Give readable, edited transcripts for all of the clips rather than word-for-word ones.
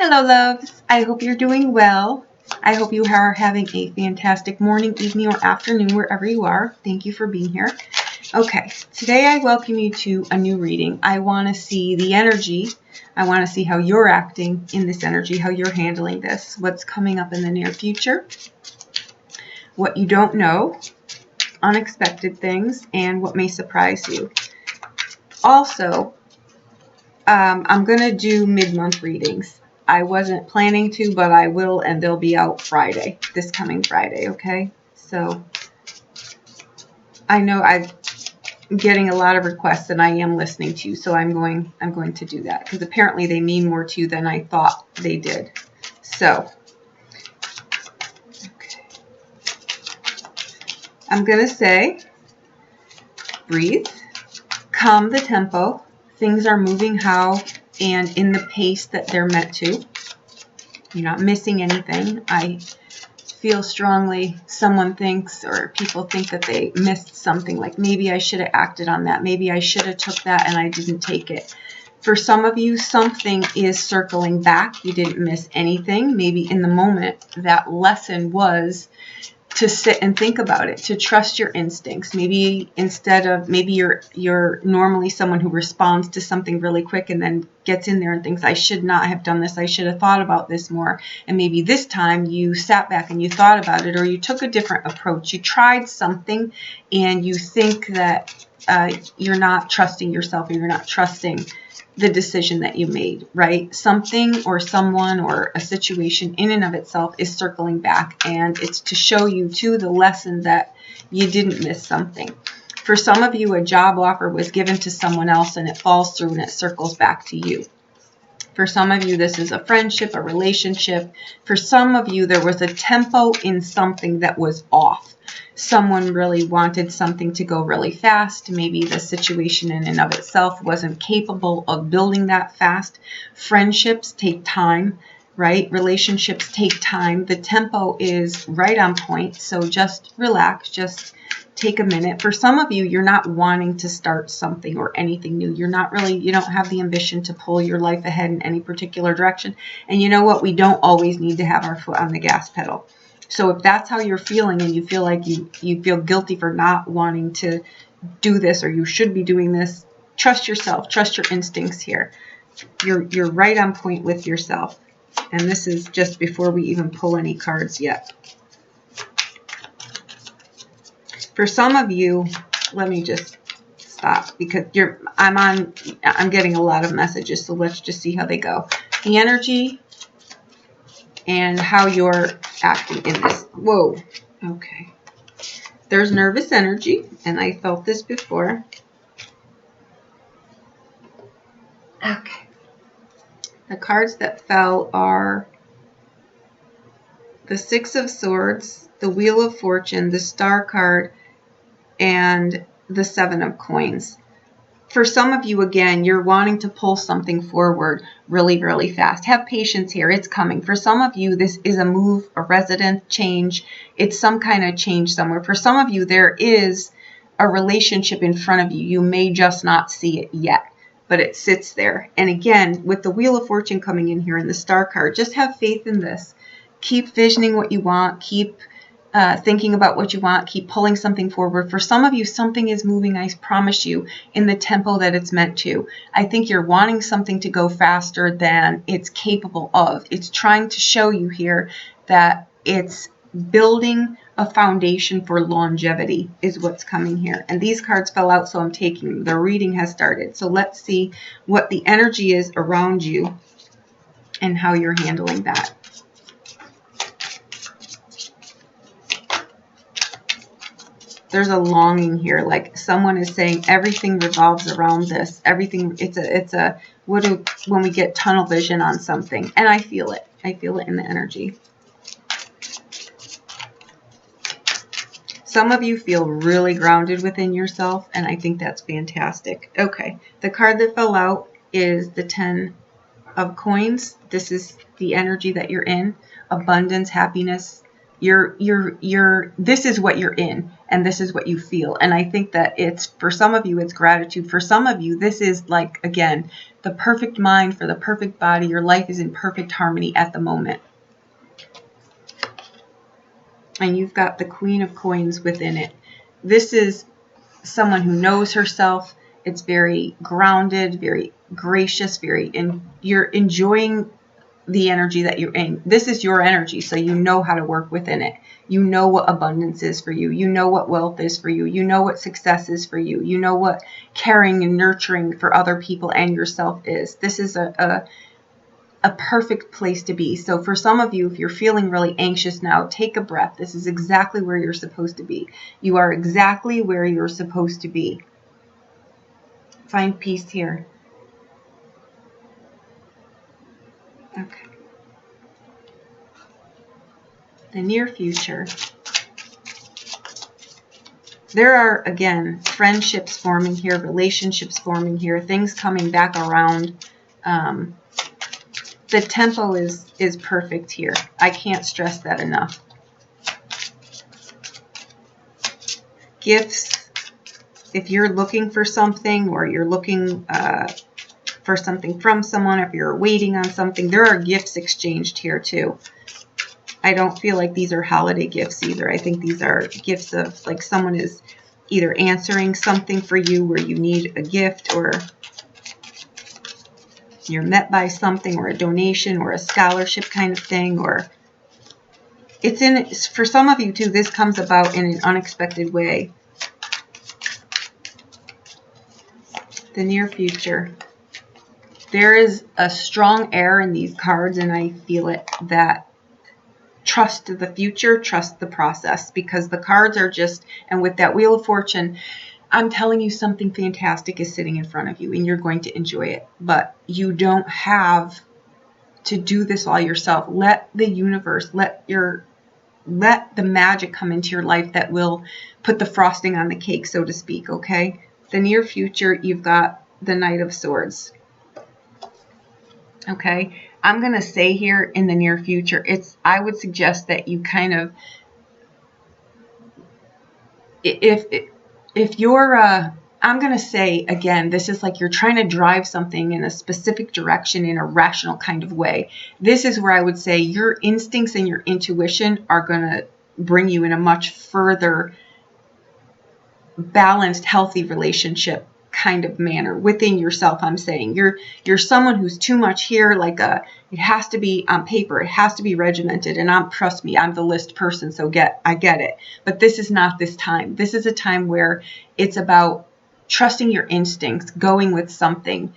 Hello, loves. I hope you're doing well. I hope you are having a fantastic morning, evening, or afternoon, wherever you are. Thank you for being here. Okay, today I welcome you to a new reading. I want to see the energy. I want to see how you're acting in this energy, how you're handling this, what's coming up in the near future, what you don't know, unexpected things, and what may surprise you. Also, I'm going to do mid-month readings. I wasn't planning to, but I will, and they'll be out Friday, this coming Friday, okay? So I know I'm getting a lot of requests, and I am listening to you, so I'm going to do that, because apparently they mean more to you than I thought they did. So, okay. I'm going to say, breathe, calm the tempo. Things are moving how and in the pace that they're meant to. You're not missing anything. I feel strongly someone thinks or people think that they missed something, like maybe I should have acted on that. Maybe I should have took that and I didn't take it. For some of you, something is circling back. You didn't miss anything. Maybe in the moment that lesson was to sit and think about it, to trust your instincts. Maybe instead of, maybe you're normally someone who responds to something really quick and then gets in there and thinks, I should not have done this. I should have thought about this more. And maybe this time you sat back and you thought about it, or you took a different approach. You tried something and you think that you're not trusting yourself, or you're not trusting the decision that you made, right? Something or someone or a situation in and of itself is circling back, and it's to show you too the lesson that you didn't miss something. For some of you, a job offer was given to someone else and it falls through and it circles back to you. For some of you, this is a friendship, a relationship. For some of you, there was a tempo in something that was off. Someone really wanted something to go really fast. Maybe the situation in and of itself wasn't capable of building that fast. Friendships take time, right? Relationships take time. The tempo is right on point. So just relax, just take a minute. For some of you, you're not wanting to start something or anything new. You don't have the ambition to pull your life ahead in any particular direction. And you know what? We don't always need to have our foot on the gas pedal. So if that's how you're feeling and you feel like you feel guilty for not wanting to do this, or you should be doing this, trust yourself, trust your instincts here. You're right on point with yourself. And this is just before we even pull any cards yet. For some of you, let me just stop because I'm getting a lot of messages, so let's just see how they go. The energy and how you're acting in this. Whoa. Okay. There's nervous energy, and I felt this before. Okay. The cards that fell are the Six of Swords, the Wheel of Fortune, the Star card, and the Seven of Coins. For some of you, again, you're wanting to pull something forward really, really fast. Have patience here. It's coming. For some of you, this is a move, a residence change. It's some kind of change somewhere. For some of you, there is a relationship in front of you. You may just not see it yet, but it sits there. And again, with the Wheel of Fortune coming in here and the Star card, just have faith in this. Keep visioning what you want. Keep thinking about what you want, keep pulling something forward. For some of you, something is moving, I promise you, in the tempo that it's meant to. I think you're wanting something to go faster than it's capable of. It's trying to show you here that it's building a foundation for longevity is what's coming here. And these cards fell out, so I'm taking them. The reading has started. So let's see what the energy is around you and how you're handling that. There's a longing here, like someone is saying everything revolves around this. Everything, when we get tunnel vision on something, and I feel it. I feel it in the energy. Some of you feel really grounded within yourself, and I think that's fantastic. Okay, the card that fell out is the Ten of Coins. This is the energy that you're in. Abundance, happiness, This is what you're in, and this is what you feel. And I think that it's, for some of you, it's gratitude. For some of you, this is like, again, the perfect mind for the perfect body. Your life is in perfect harmony at the moment. And you've got the Queen of Coins within it. This is someone who knows herself. It's very grounded, very gracious, you're enjoying the energy that you're in. This is your energy, so you know how to work within it. You know what abundance is for you. You know what wealth is for you. You know what success is for you. You know what caring and nurturing for other people and yourself is. This is a perfect place to be. So for some of you, if you're feeling really anxious now, take a breath. This is exactly where you're supposed to be. You are exactly where you're supposed to be. Find peace here. Okay. The near future. There are, again, friendships forming here, relationships forming here, things coming back around. The tempo is perfect here. I can't stress that enough. Gifts. If you're looking for something, or you're looking for something from someone, if you're waiting on something, there are gifts exchanged here too. I don't feel like these are holiday gifts either. I think these are gifts of, like, someone is either answering something for you where you need a gift, or you're met by something, or a donation, or a scholarship kind of thing, or for some of you too, this comes about in an unexpected way. The near future. There is a strong air in these cards, and I feel it, that trust the future, trust the process, because the cards are just, and with that Wheel of Fortune, I'm telling you something fantastic is sitting in front of you, and you're going to enjoy it. But you don't have to do this all yourself. Let the universe, let the magic come into your life that will put the frosting on the cake, so to speak, okay? The near future, you've got the Knight of Swords. Okay, I'm going to say here, in the near future, I would suggest that you kind of, if you're, I'm going to say, again, this is like you're trying to drive something in a specific direction in a rational kind of way. This is where I would say your instincts and your intuition are going to bring you in a much further balanced, healthy relationship kind of manner within yourself. I'm saying you're someone who's too much here, like it has to be on paper, it has to be regimented, and trust me, I'm the list person, so I get it. But this is not this time. This is a time where it's about trusting your instincts, going with something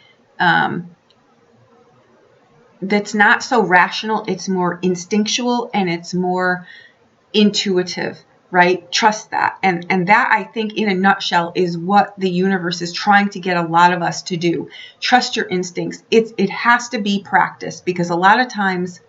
that's not so rational. It's more instinctual, and it's more intuitive. Right? Trust that. And that, I think, in a nutshell, is what the universe is trying to get a lot of us to do. Trust your instincts. It has to be practiced, because a lot of times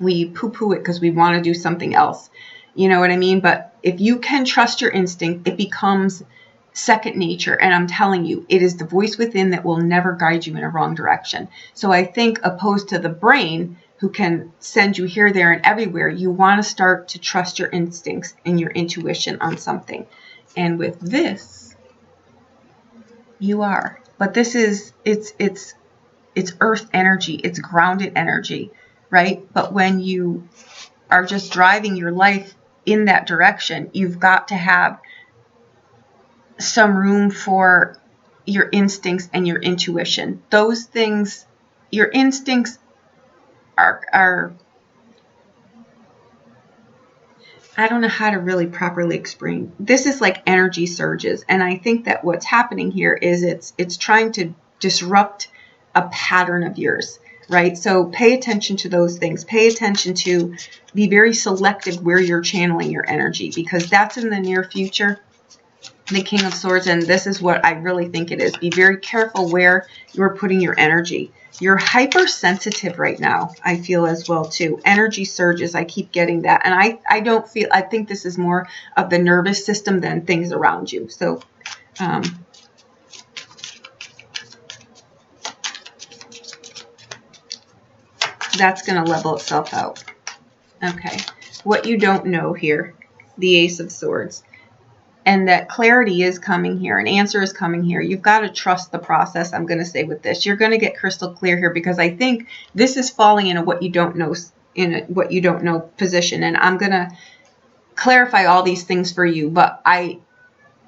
we poo-poo it because we want to do something else. You know what I mean? But if you can trust your instinct, it becomes second nature. And I'm telling you, it is the voice within that will never guide you in a wrong direction. So I think, opposed to the brain, who can send you here, there, and everywhere, you want to start to trust your instincts and your intuition on something. And with this, you are. But this is, it's earth energy. It's grounded energy, right? But when you are just driving your life in that direction, you've got to have some room for your instincts and your intuition. Those things, your instincts are I don't know how to really properly explain. This is like energy surges, and I think that what's happening here is it's trying to disrupt a pattern of yours, right? So pay attention to those things. Pay attention to, be very selective where you're channeling your energy, because that's in the near future. The King of Swords, and this is what I really think it is. Be very careful where you're putting your energy. You're hypersensitive right now, I feel, as well too. Energy surges, I keep getting that. And I think this is more of the nervous system than things around you. So that's going to level itself out. Okay, what you don't know here, the Ace of Swords. And that clarity is coming here. An answer is coming here. You've got to trust the process, I'm going to say with this. You're going to get crystal clear here because I think this is falling in a what you don't know, in a what you don't know position. And I'm going to clarify all these things for you. But I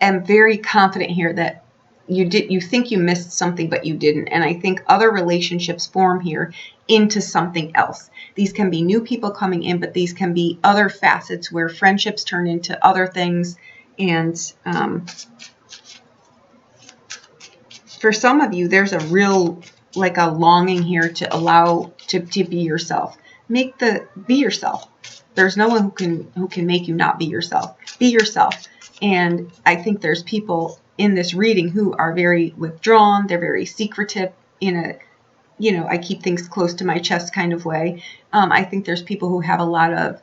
am very confident here that you think you missed something, but you didn't. And I think other relationships form here into something else. These can be new people coming in, but these can be other facets where friendships turn into other things. And for some of you, there's a real, like a longing here to allow to be yourself. Be yourself. There's no one who can make you not be yourself. Be yourself. And I think there's people in this reading who are very withdrawn. They're very secretive in a, you know, I keep things close to my chest kind of way. I think there's people who have a lot of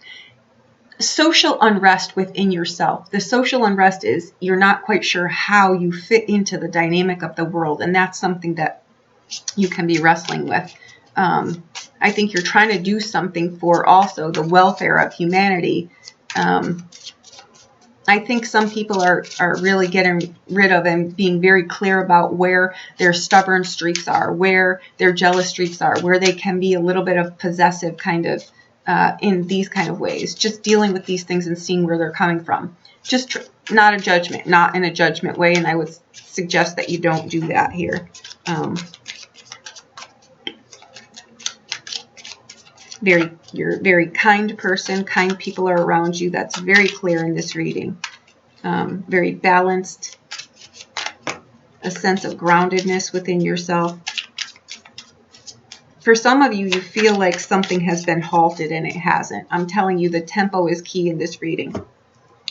social unrest within yourself. The social unrest is you're not quite sure how you fit into the dynamic of the world. And that's something that you can be wrestling with. I think you're trying to do something for also the welfare of humanity. I think some people are really getting rid of and being very clear about where their stubborn streaks are, where their jealous streaks are, where they can be a little bit of possessive kind of in these kind of ways. Just dealing with these things and seeing where they're coming from. Just not a judgment, not in a judgment way. And I would suggest that you don't do that here. You're a very kind person. Kind people are around you. That's very clear in this reading. Very balanced. A sense of groundedness within yourself. For some of you, you feel like something has been halted and it hasn't. I'm telling you, the tempo is key in this reading.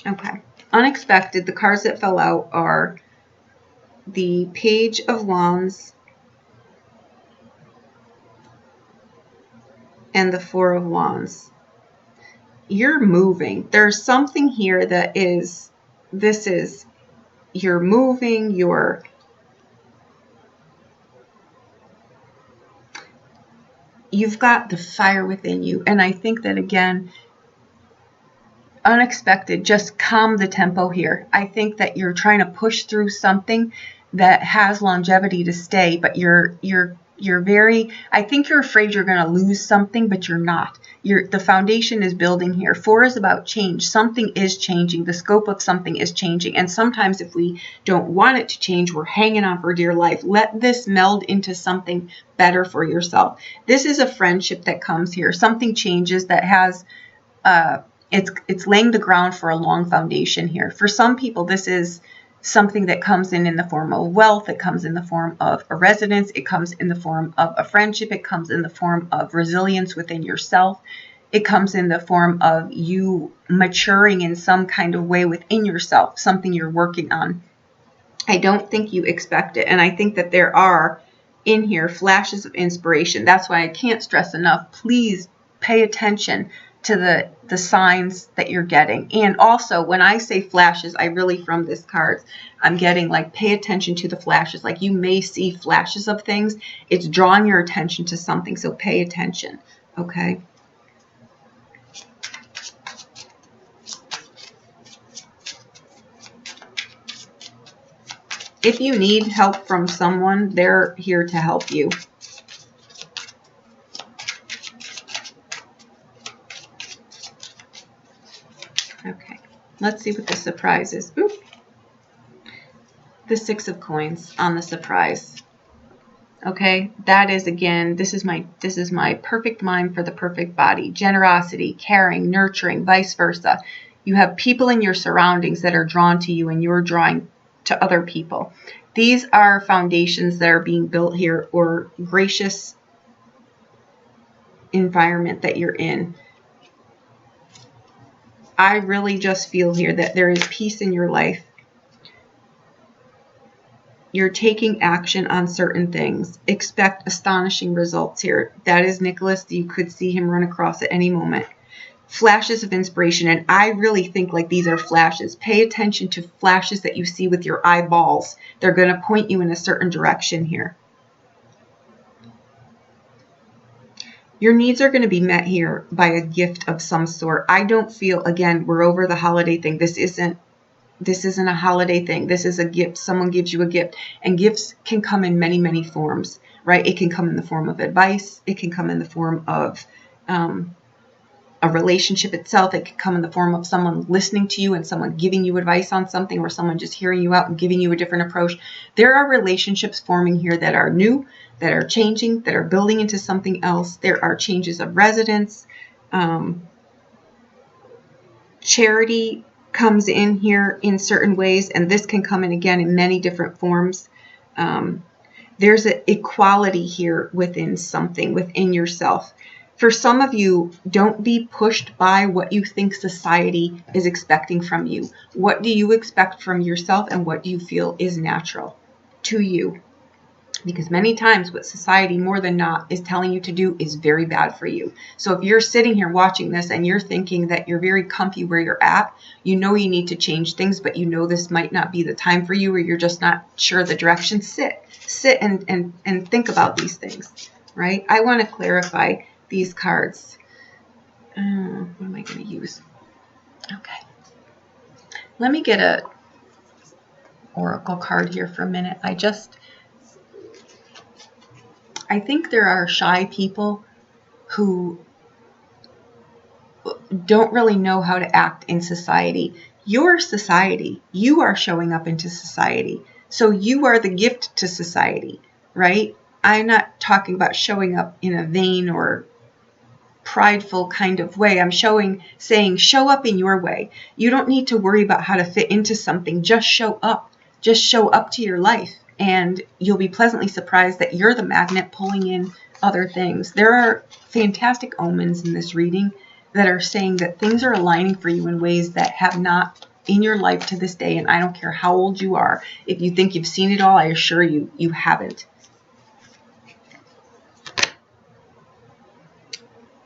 Okay. Unexpected. The cards that fell out are the Page of Wands and the Four of Wands. You're moving. There's something here that is, you're moving, you've got the fire within you. And I think that, again, unexpected, just calm the tempo here. I think that you're trying to push through something that has longevity to stay, but you're very, I think you're afraid you're going to lose something, but you're not. The foundation is building here. 4 is about change. Something is changing. The scope of something is changing. And sometimes if we don't want it to change, we're hanging on for dear life. Let this meld into something better for yourself. This is a friendship that comes here. Something changes that has, it's laying the ground for a long foundation here. For some people, this is something that comes in the form of wealth. It comes in the form of a residence. It comes in the form of a friendship. It comes in the form of resilience within yourself. It comes in the form of you maturing in some kind of way within yourself, something you're working on. I don't think you expect it. And I think that there are in here flashes of inspiration. That's why I can't stress enough. Please pay attention to the signs that you're getting. And also, when I say flashes, I really, from this card, I'm getting like, pay attention to the flashes. Like, you may see flashes of things. It's drawing your attention to something. So pay attention. Okay. If you need help from someone, they're here to help you. Okay, let's see what the surprise is. Ooh. The 6 of coins on the surprise. Okay, that is, again, this is my perfect mind for the perfect body. Generosity, caring, nurturing, vice versa. You have people in your surroundings that are drawn to you and you're drawing to other people. These are foundations that are being built here, or gracious environment that you're in. I really just feel here that there is peace in your life. You're taking action on certain things. Expect astonishing results here. That is Nicholas. You could see him run across at any moment. Flashes of inspiration. And I really think like these are flashes. Pay attention to flashes that you see with your eyeballs. They're going to point you in a certain direction here. Your needs are going to be met here by a gift of some sort. I don't feel, again, we're over the holiday thing. This isn't a holiday thing. This is a gift. Someone gives you a gift. And gifts can come in many, many forms, right? It can come in the form of advice. It can come in the form of a relationship itself. It can come in the form of someone listening to you and someone giving you advice on something, or someone just hearing you out and giving you a different approach. There are relationships forming here that are new, that are changing, that are building into something else. There are changes of residence. Charity comes in here in certain ways, and this can come in again in many different forms. There's an equality here within something, within yourself. For some of you, don't be pushed by what you think society is expecting from you. What do you expect from yourself, and what do you feel is natural to you? Because many times what society more than not is telling you to do is very bad for you. So if you're sitting here watching this and you're thinking that you're very comfy where you're at, you know you need to change things, but you know this might not be the time for you, or you're just not sure the direction, sit and think about these things, right? I want to clarify these cards. What am I going to use? Okay. Let me get a oracle card here for a minute. I think there are shy people who don't really know how to act in society. Your society, you are showing up into society. So you are the gift to society, right? I'm not talking about showing up in a vain or prideful kind of way. I'm saying show up in your way. You don't need to worry about how to fit into something. Just show up. Just show up to your life, and you'll be pleasantly surprised that you're the magnet pulling in other things. There are fantastic omens in this reading that are saying that things are aligning for you in ways that have not in your life to this day. And I don't care how old you are. If you think you've seen it all, I assure you, you haven't.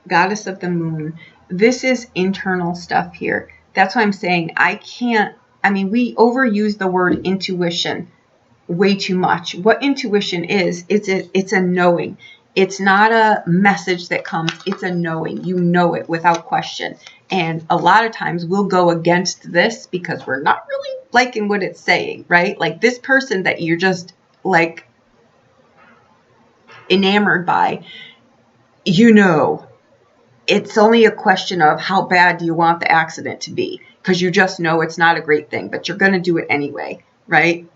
Goddess of the Moon. This is internal stuff here. That's why I'm saying we overuse the word intuition way too much. What intuition is, it's a knowing. It's not a message that comes. It's a knowing. You know it without question. And a lot of times we'll go against this because we're not really liking what it's saying, right? Like this person that you're just like enamored by, it's only a question of how bad do you want the accident to be, because you just know it's not a great thing, but you're going to do it anyway, right?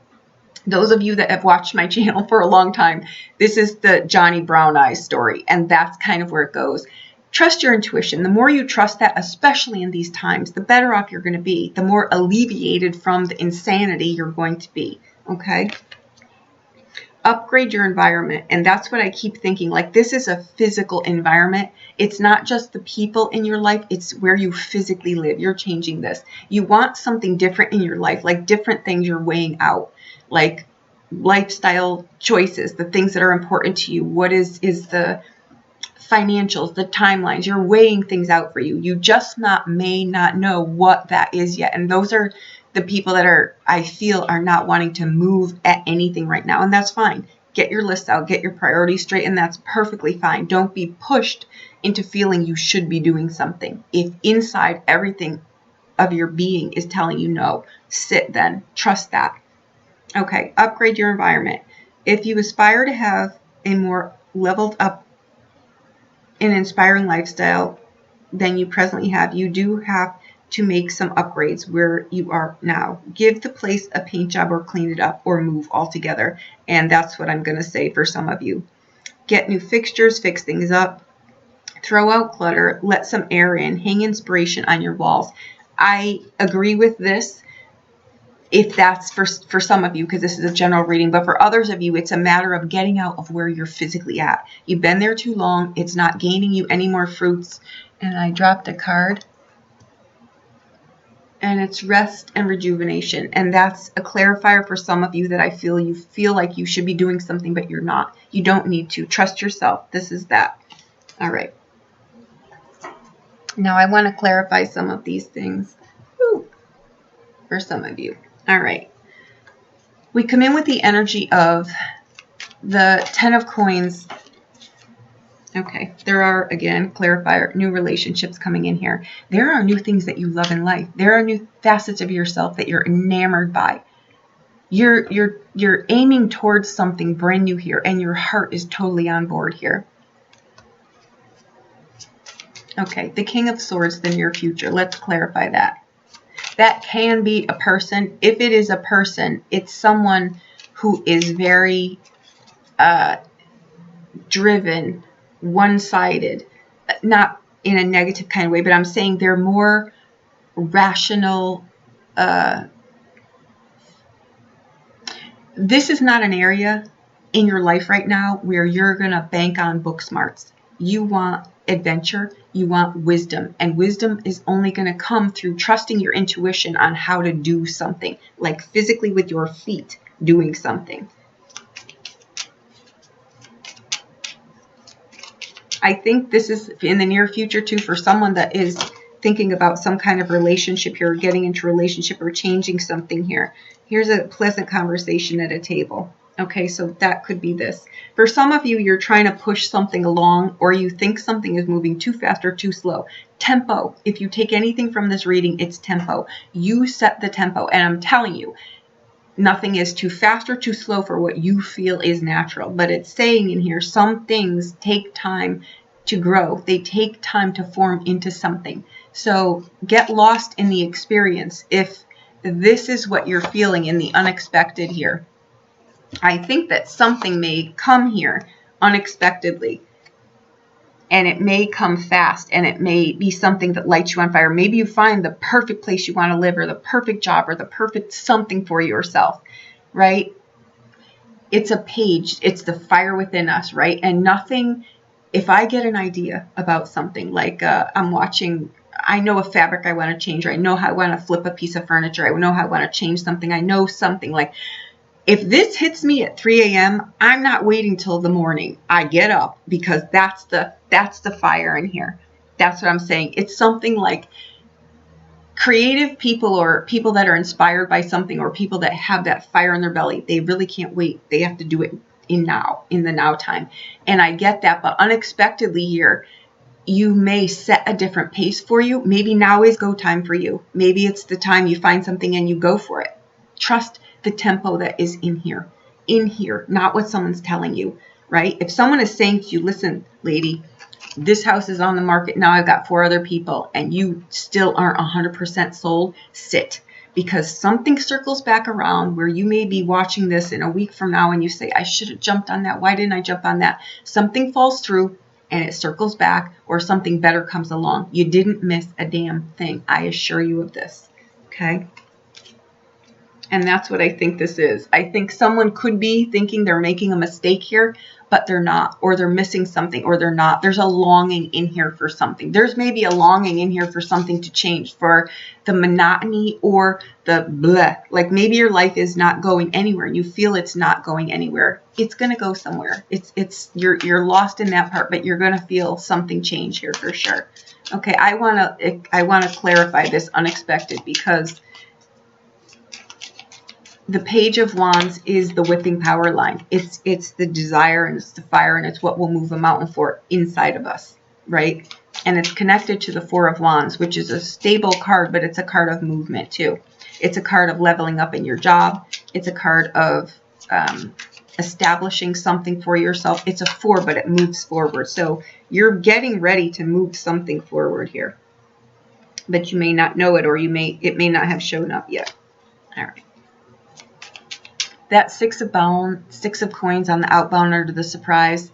Those of you that have watched my channel for a long time, this is the Johnny Brown Eyes story, and that's kind of where it goes. Trust your intuition. The more you trust that, especially in these times, the better off you're going to be, the more alleviated from the insanity you're going to be, okay? Upgrade your environment. And that's what I keep thinking. Like, this is a physical environment. It's not just the people in your life. It's where you physically live. You're changing this. You want something different in your life, like different things you're weighing out, like lifestyle choices, the things that are important to you. What is the financials, the timelines? You're weighing things out for you. You just may not know what that is yet. And those are the people that I feel are not wanting to move at anything right now. And that's fine. Get your list out, get your priorities straight, and that's perfectly fine. Don't be pushed into feeling you should be doing something. If inside everything of your being is telling you no, sit then. Trust that. Okay, upgrade your environment. If you aspire to have a more leveled up and inspiring lifestyle than you presently have, you do have to make some upgrades where you are now. Give the place a paint job, or clean it up, or move altogether. And that's what I'm going to say for some of you. Get new fixtures, fix things up, throw out clutter, let some air in, hang inspiration on your walls. I agree with this if that's for some of you, because this is a general reading, but for others of you, it's a matter of getting out of where you're physically at. You've been there too long. It's not gaining you any more fruits. And I dropped a card. And it's rest and rejuvenation. And that's a clarifier for some of you that I feel you feel like you should be doing something, but you're not. You don't need to. Trust yourself. This is that. All right. Now I want to clarify some of these things for some of you. All right. We come in with the energy of the 10 of coins Okay, there are, again, clarifier, new relationships coming in here. There are new things that you love in life. There are new facets of yourself that you're enamored by. You're aiming towards something brand new here, and your heart is totally on board here. Okay, the King of Swords, the near future. Let's clarify that. That can be a person. If it is a person, it's someone who is very driven, one-sided, not in a negative kind of way, but I'm saying they're more rational. This is not an area in your life right now where you're going to bank on book smarts. You want adventure, you want wisdom, and wisdom is only going to come through trusting your intuition on how to do something, like physically with your feet doing something. I think this is in the near future too for someone that is thinking about some kind of relationship here, or getting into a relationship, or changing something here. Here's a pleasant conversation at a table. Okay, so that could be this. For some of you, you're trying to push something along, or you think something is moving too fast or too slow. Tempo. If you take anything from this reading, it's tempo. You set the tempo, and I'm telling you, nothing is too fast or too slow for what you feel is natural. But it's saying in here, some things take time to grow. They take time to form into something. So get lost in the experience. If this is what you're feeling in the unexpected here, I think that something may come here unexpectedly. And it may come fast, and it may be something that lights you on fire. Maybe you find the perfect place you want to live, or the perfect job, or the perfect something for yourself, right? It's a page. It's the fire within us, right? And nothing, if I get an idea about something, like I'm watching, I know a fabric I want to change, or I know how I want to flip a piece of furniture, I know how I want to change something, I know something, like, if this hits me at 3 a.m., I'm not waiting till the morning. I get up, because that's the fire in here. That's what I'm saying. It's something like creative people, or people that are inspired by something, or people that have that fire in their belly. They really can't wait. They have to do it in the now time. And I get that, but unexpectedly here, you may set a different pace for you. Maybe now is go time for you. Maybe it's the time you find something and you go for it. Trust the tempo that is in here, not what someone's telling you, right? If someone is saying to you, listen, lady, this house is on the market now, I've got 4 other people, and you still aren't 100% sold, sit. Because something circles back around where you may be watching this in a week from now and you say, I should have jumped on that. Why didn't I jump on that? Something falls through and it circles back, or something better comes along. You didn't miss a damn thing. I assure you of this. Okay? And that's what I think this is. I think someone could be thinking they're making a mistake here, but they're not, or they're missing something, or they're not. There's a longing in here for something. There's maybe a longing in here for something to change, for the monotony or the bleh. Like maybe your life is not going anywhere and you feel it's not going anywhere. It's going to go somewhere. You're lost in that part, but you're going to feel something change here for sure. Okay, I want to clarify this unexpected, because the Page of Wands is the whipping power line. It's the desire, and it's the fire, and it's what will move a mountain for inside of us, right? And it's connected to the Four of Wands, which is a stable card, but it's a card of movement too. It's a card of leveling up in your job. It's a card of establishing something for yourself. It's a 4, but it moves forward. So you're getting ready to move something forward here, but you may not know it, or it may not have shown up yet. All right. That 6 of coins on the outbound under the surprise.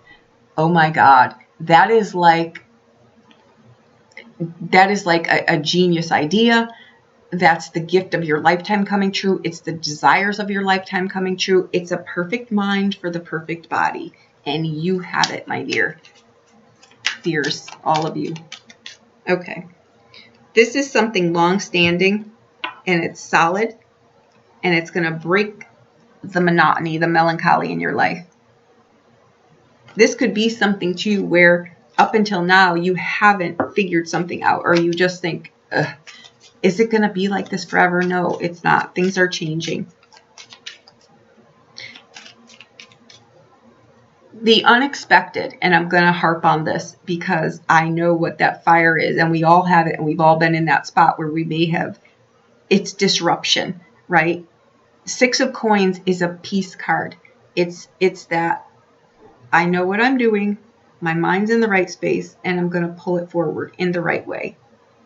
Oh my God. That is like a genius idea. That's the gift of your lifetime coming true. It's the desires of your lifetime coming true. It's a perfect mind for the perfect body. And you have it, my dears, all of you. Okay. This is something long-standing, and it's solid, and it's going to break the monotony, the melancholy in your life. This could be something too where up until now you haven't figured something out, or you just think, is it going to be like this forever? No, it's not. Things are changing. The unexpected, and I'm going to harp on this because I know what that fire is, and we all have it, and we've all been in that spot where we may have, it's disruption, right? Six of Coins is a peace card. It's that I know what I'm doing, my mind's in the right space, and I'm going to pull it forward in the right way,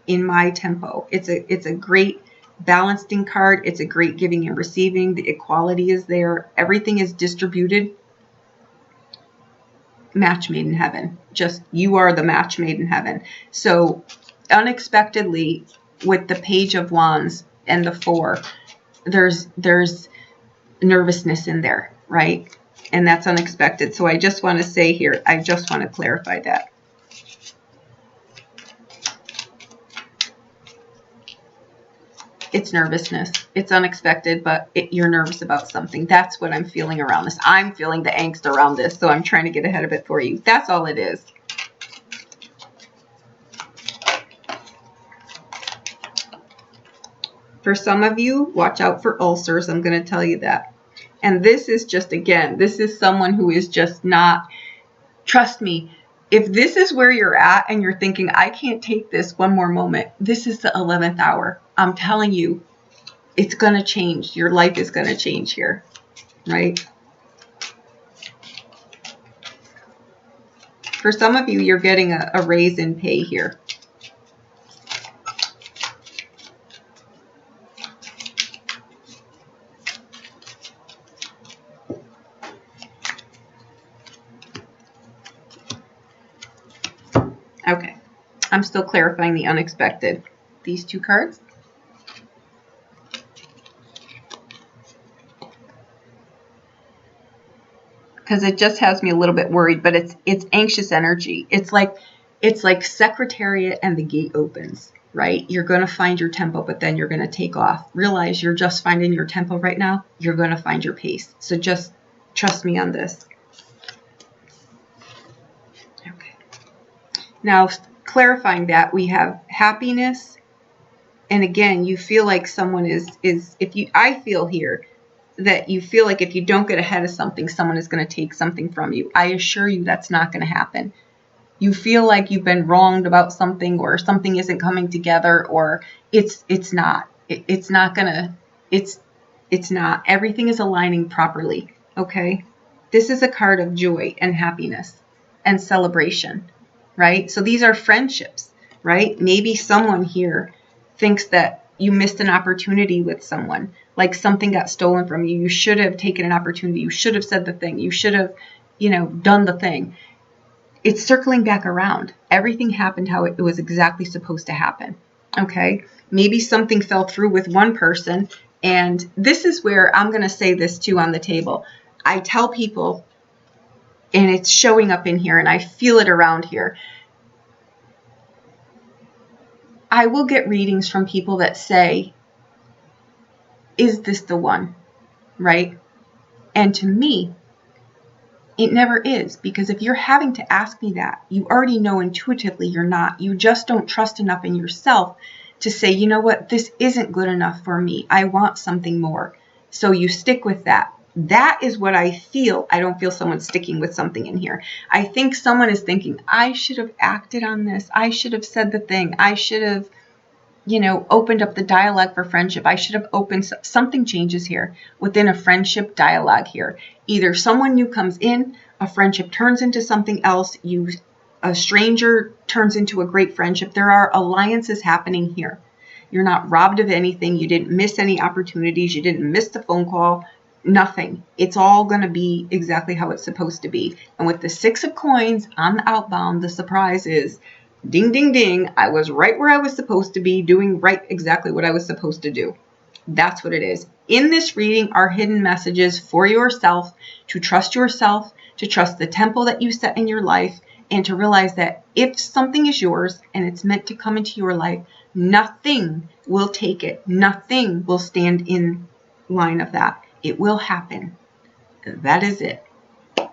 in my tempo. It's a great balancing card. It's a great giving and receiving. The equality is there. Everything is distributed. Match made in heaven. Just, you are the match made in heaven. So unexpectedly, with the Page of Wands and the 4, there's nervousness in there, right? And that's unexpected. So I just want to say here, I just want to clarify that. It's nervousness. It's unexpected, but you're nervous about something. That's what I'm feeling around this. I'm feeling the angst around this, so I'm trying to get ahead of it for you. That's all it is. For some of you, watch out for ulcers. I'm going to tell you that. And this is just, again, this is someone who is just not, trust me, if this is where you're at and you're thinking, I can't take this one more moment, this is the 11th hour. I'm telling you, it's going to change. Your life is going to change here, right? For some of you, you're getting a raise in pay here. Okay, I'm still clarifying the unexpected. These two cards. Because it just has me a little bit worried, but it's anxious energy. It's like Secretariat and the gate opens, right? You're going to find your tempo, but then you're going to take off. Realize you're just finding your tempo right now. You're going to find your pace. So just trust me on this. Okay. Now, clarifying that, we have happiness. And again, you feel like someone I feel here that you feel like if you don't get ahead of something, someone is going to take something from you. I assure you that's not going to happen. You feel like you've been wronged about something, or something isn't coming together, or it's not. It's not. Everything is aligning properly, okay? This is a card of joy and happiness and celebration, right? So these are friendships, right? Maybe someone here thinks that you missed an opportunity with someone, like something got stolen from you. You should have taken an opportunity. You should have said the thing. You should have, done the thing. It's circling back around. Everything happened how it was exactly supposed to happen. Okay? Maybe something fell through with one person, and this is where I'm going to say this too on the table. I tell people, and it's showing up in here, and I feel it around here. I will get readings from people that say, is this the one? Right? And to me, it never is, because if you're having to ask me that, you already know intuitively you're not. You just don't trust enough in yourself to say, you know what, this isn't good enough for me. I want something more. So you stick with that. That is what I feel. I don't feel someone sticking with something in here. I think someone is thinking, I should have acted on this. I should have said the thing. I should have, opened up the dialogue for friendship. I should have opened, something changes here within a friendship dialogue here. Either someone new comes in, a friendship turns into something else, a stranger turns into a great friendship. There are alliances happening here. You're not robbed of anything. You didn't miss any opportunities. You didn't miss the phone call. Nothing. It's all going to be exactly how it's supposed to be. And with the 6 of Coins on the outbound, the surprise is, ding, ding, ding, I was right where I was supposed to be, doing right exactly what I was supposed to do. That's what it is. In this reading are hidden messages for yourself, to trust the tempo that you set in your life, and to realize that if something is yours and it's meant to come into your life, nothing will take it. Nothing will stand in line of that. It will happen. That is it.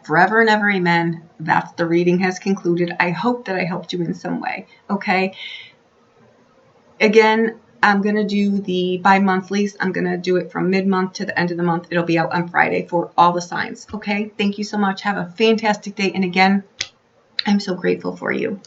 Forever and ever, amen. That's the reading has concluded. I hope that I helped you in some way. Okay. Again, I'm going to do the bi-monthlies. I'm going to do it from mid-month to the end of the month. It'll be out on Friday for all the signs. Okay, thank you so much. Have a fantastic day. And again, I'm so grateful for you.